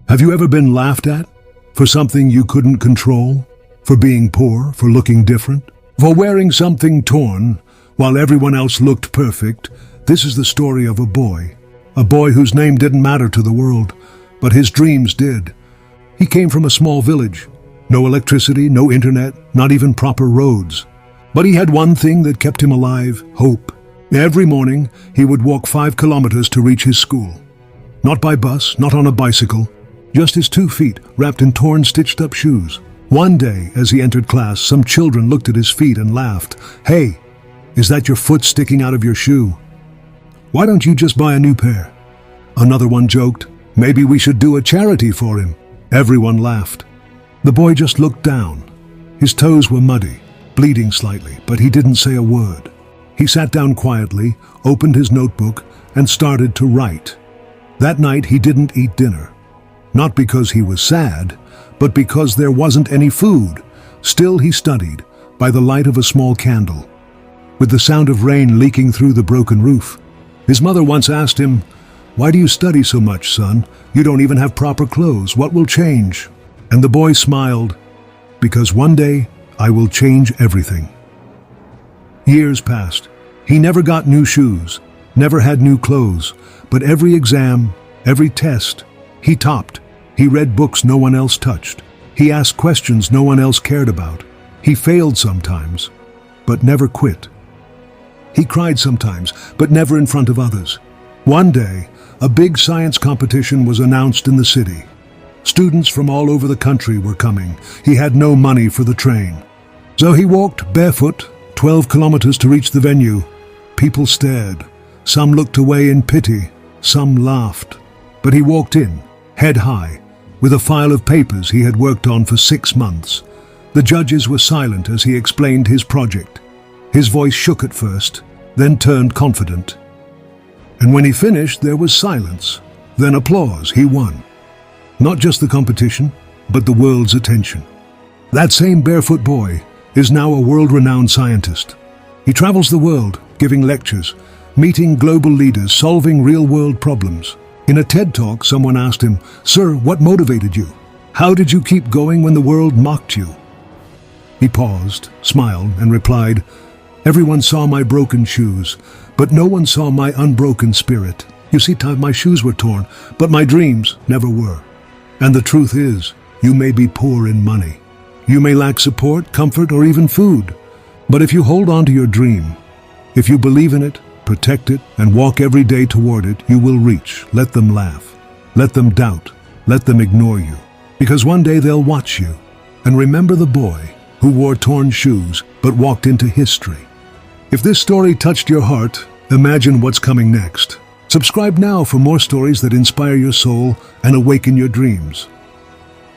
Have you ever been laughed at for something you couldn't control? For being poor, for looking different, for wearing something torn while everyone else looked perfect? This is the story of a boy whose name didn't matter to the world, but his dreams did. He came from a small village. No electricity, no internet, not even proper roads. But he had one thing that kept him alive: hope. Every morning, he would walk 5 kilometers to reach his school. Not by bus, not on a bicycle, just his 2 feet wrapped in torn, stitched-up shoes. One day, as he entered class, some children looked at his feet and laughed. "Hey, is that your foot sticking out of your shoe? Why don't you just buy a new pair?" Another one joked, "Maybe we should do a charity for him." Everyone laughed. The boy just looked down. His toes were muddy, bleeding slightly, but he didn't say a word. He sat down quietly, opened his notebook, and started to write. That night he didn't eat dinner. Not because he was sad, but because there wasn't any food. Still he studied, by the light of a small candle, with the sound of rain leaking through the broken roof. His mother once asked him, "Why do you study so much, son? You don't even have proper clothes. What will change?" And the boy smiled, "Because one day I will change everything." Years passed. He never got new shoes, never had new clothes, but every exam, every test, he topped. He read books no one else touched. He asked questions no one else cared about. He failed sometimes, but never quit. He cried sometimes, but never in front of others. One day, a big science competition was announced in the city. Students from all over the country were coming. He had no money for the train. So he walked barefoot 12 kilometers to reach the venue. People stared. Some looked away in pity. Some laughed. But he walked in, head high, with a file of papers he had worked on for 6 months. The judges were silent as he explained his project. His voice shook at first, then turned confident. And when he finished, there was silence, then applause. He won. Not just the competition, but the world's attention. That same barefoot boy is now a world-renowned scientist. He travels the world, giving lectures, meeting global leaders, solving real-world problems. In a TED Talk, someone asked him, "Sir, what motivated you? How did you keep going when the world mocked you?" He paused, smiled, and replied, "Everyone saw my broken shoes, but no one saw my unbroken spirit. You see, my shoes were torn, but my dreams never were. And the truth is, you may be poor in money. You may lack support, comfort, or even food. But if you hold on to your dream, if you believe in it, protect it, and walk every day toward it, you will reach. Let them laugh. Let them doubt. Let them ignore you. Because one day they'll watch you. And remember the boy who wore torn shoes but walked into history." If this story touched your heart, imagine what's coming next. Subscribe now for more stories that inspire your soul and awaken your dreams.